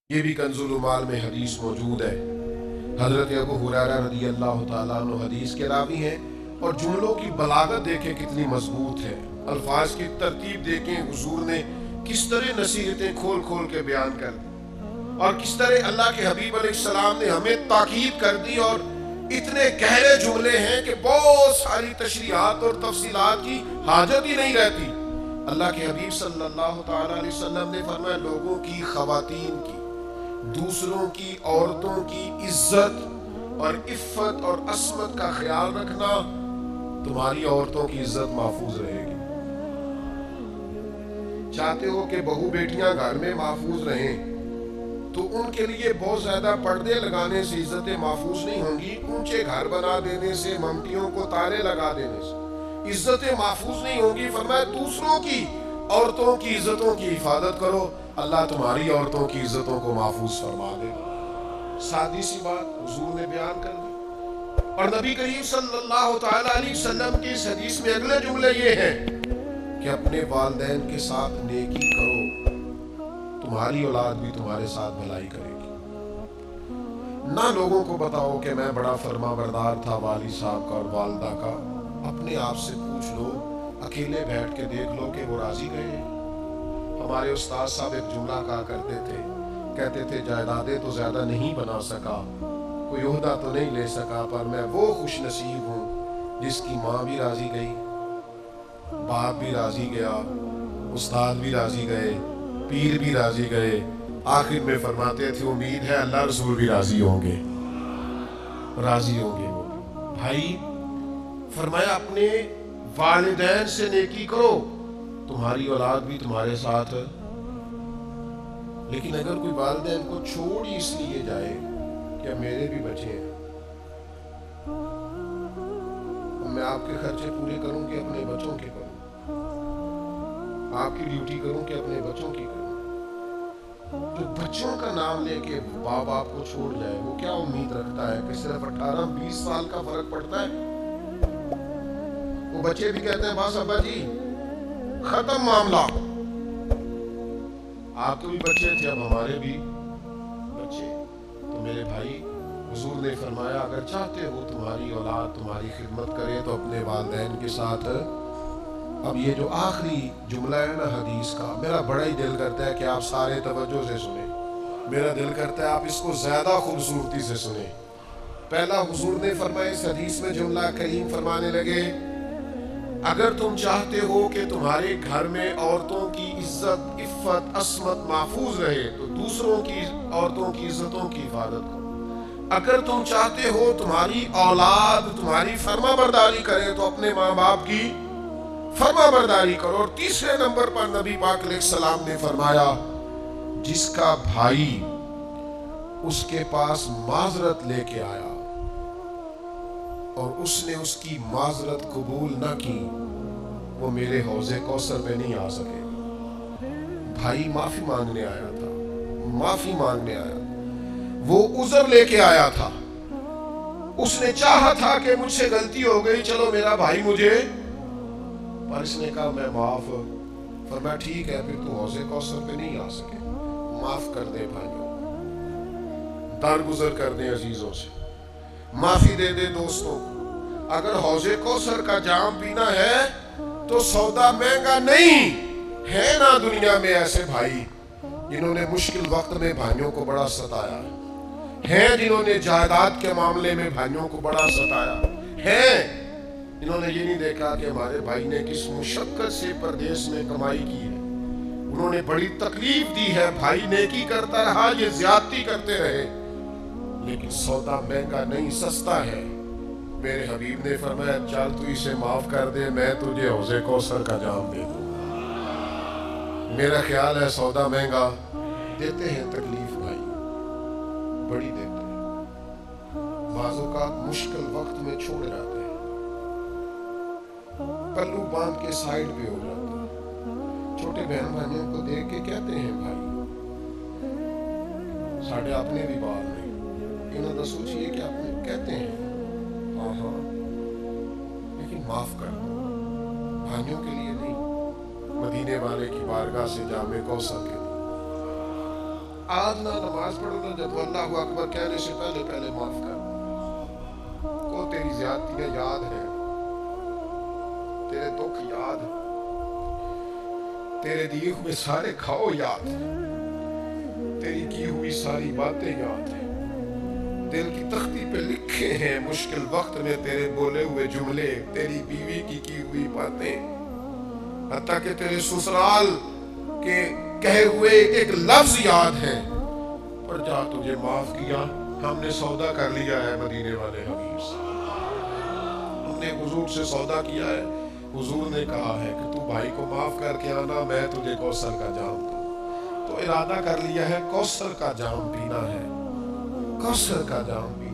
یہ بھی کنزُ العمال میں حدیث موجود ہے۔ حضرت ابو ہریرہ رضی اللہ تعالیٰ عنہ حدیث کے راوی ہیں، اور جملوں کی بلاغت دیکھیں کتنی مضبوط ہے، الفاظ کی ترتیب دیکھیں حضور نے کس طرح نصیحتیں کھول کھول کے بیان کر دی، اور کس طرح اللہ کے حبیب علیہ السلام نے ہمیں تاکید کر دی، اور اتنے گہرے جملے ہیں کہ بہت ساری تشریحات اور تفصیلات کی حاجت ہی نہیں رہتی۔ اللہ کے حبیب صلی اللہ تعالیٰ علیہ وسلم نے فرمایا لوگوں کی، خواتین کی، دوسروں کی، عورتوں کی عزت اور عفت اور عصمت کا خیال رکھنا، تمہاری عورتوں کی عزت محفوظ رہے گی۔ چاہتے ہو کہ بہو بیٹیاں گھر میں محفوظ رہیں تو ان کے لیے بہت زیادہ پردے لگانے سے عزتیں محفوظ نہیں ہوں گی، اونچے گھر بنا دینے سے، ممٹیوں کو تارے لگا دینے سے عزتیں محفوظ نہیں ہوں گی۔ فرمایا دوسروں کی عورتوں کی عزتوں کی حفاظت کرو، اللہ تمہاری عورتوں کی عزتوں کو محفوظ فرما دے گا۔ سادی سی بات حضور نے بیان کر دی، اور نبی کریم صلی اللہ تعالیٰ علیہ وسلم کی اس حدیث میں اگلے جملے یہ ہیں کہ اپنے والدین کے ساتھ نیکی کرو، تمہاری اولاد بھی تمہارے ساتھ بھلائی کرے گی۔ نہ لوگوں کو بتاؤ کہ میں بڑا فرما بردار تھا والد صاحب کا اور والدہ کا، اپنے آپ سے پوچھ لو، اکیلے بیٹھ کے دیکھ لو کہ وہ راضی گئے۔ ہمارے استاد صاحب ایک جملہ کہا کرتے تھے، کہتے تھے جائیدادیں تو زیادہ نہیں بنا سکا، کوئی عہدہ تو نہیں لے سکا، پر میں وہ خوش نصیب ہوں جس کی ماں بھی راضی گئی، باپ بھی راضی گیا، استاد بھی راضی گئے، پیر بھی راضی گئے، آخر میں فرماتے تھے امید ہے اللہ رسول بھی راضی ہوں گے، راضی ہوں گے وہ۔ بھائی فرمایا اپنے والدین سے نیکی کرو، تمہاری اولاد بھی تمہارے ساتھ۔ لیکن اگر کوئی والدین کو چھوڑ ہی اس لیے جائے کہ میرے بھی بچے ہیں، میں آپ کے خرچے پورے کروں کہ اپنے بچوں کے کروں، آپ کی ڈیوٹی کروں کہ اپنے بچوں کی کروں، جو بچوں کا نام لے کے باپ باپ کو چھوڑ جائے وہ کیا امید رکھتا ہے کہ صرف 18-20 سال کا فرق پڑتا ہے؟ وہ بچے بھی کہتے ہیں بس ابا جی ختم معاملہ۔ آپ کے بھی بچے تھے، اب ہمارے بھی بچے۔ تو میرے بھائی حضور نے فرمایا اگر چاہتے ہو تمہاری اولاد تمہاری خدمت کرے تو اپنے والدین کے ساتھ۔ اب یہ جو آخری جملہ ہے نا حدیث کا، میرا بڑا ہی دل کرتا ہے کہ آپ سارے توجہ سے سنیں، میرا دل کرتا ہے آپ اس کو زیادہ خوبصورتی سے سنیں۔ پہلا حضور نے فرمایا اس حدیث میں جملہ کریم فرمانے لگے اگر تم چاہتے ہو کہ تمہارے گھر میں عورتوں کی عزت، عفت، عصمت محفوظ رہے تو دوسروں کی عورتوں کی عزتوں کی حفاظت کرو۔ اگر تم چاہتے ہو تمہاری اولاد تمہاری فرما برداری کرے تو اپنے ماں باپ کی فرما برداری کرو۔ اور تیسرے نمبر پر نبی پاک علیہ السلام نے فرمایا جس کا بھائی اس کے پاس معذرت لے کے آیا اور اس نے اس کی معذرت قبول نہ کی وہ میرے حوض کوثر پہ نہیں آ سکے۔ بھائی معافی مانگنے آیا تھا، معافی مانگنے آیا، وہ عذر لے کے آیا تھا، اس نے چاہا تھا کہ مجھ سے غلطی ہو گئی چلو میرا بھائی مجھے، پر اس نے کہا میں معاف، فرمایا ٹھیک ہے پھر تو حوض کوثر پہ نہیں آ سکے، معاف کر دے بھائیوں، درگزر کر دیں عزیزوں سے، معافی دے دے دوستوں کو۔ اگر حوض کوثر کا جام پینا ہے تو سودا مہنگا نہیں ہے نا دنیا میں ایسے بھائی جنہوں نے مشکل وقت میں بھائیوں کو بڑا ستایا ہے، جنہوں نے جائیداد کے معاملے میں بھائیوں کو بڑا ستایا ہے، انہوں نے یہ نہیں دیکھا کہ ہمارے بھائی نے کس مشقت سے پردیس میں کمائی کی ہے، انہوں نے بڑی تکلیف دی ہے، بھائی نیکی کرتا رہا یہ زیادتی کرتے رہے، لیکن سودا مہنگا نہیں سستا ہے۔ میرے حبیب نے فرمایا چل تو اسے معاف کر دے میں تجھے حوض کوثر کا جام دے دوں۔ میرا خیال ہے سودا مہنگا دیتے ہیں، تکلیف بھائی بڑی دیتے ہیں، بعض اوقات مشکل وقت میں چھوڑ جاتے ہیں، پلو باندھ کے سائیڈ پہ ہو جاتے ہیں، چھوٹے بہن بھائیوں کو دیکھ کے کہتے ہیں بھائی ساڑھے اپنے بھی بال نہیں، انہوں نے سوچئے کہ اپنے کہتے ہیں ہاں ہاں لیکن معاف کر دو، بھائیوں کے لیے نہیں، مدینے والے کی بارگاہ سے جام کوثر کے لیے۔ آج نہ نماز پڑھو نہ جب اللہ اکبر کہنے سے پہلے پہلے معاف کر کو تیری زیادتیاں یاد ہیں، تیرے دکھ یاد ہیں، تیرے دیے ہوئے سارے کھاؤ یاد ہیں، تیری کی ہوئی ساری باتیں یاد ہیں، دل کی تختی پہ لکھے ہیں مشکل وقت میں تیرے بولے ہوئے جملے، تیری بیوی کی ہوئی باتیں، حتیٰ کہ تیرے سسرال کے کہے ہوئے ایک لفظ یاد ہے، پر جا تجھے معاف کیا، ہم نے سودا کر لیا ہے مدینے والے حبیب سے، ہم نے حضور سے سودا کیا ہے، حضور نے کہا ہے کہ تو بھائی کو معاف کر کے آنا، میں تجھے کوثر کا جام دوں، تو ارادہ کر لیا ہے کوثر کا جام پینا ہے، کوثر کا جام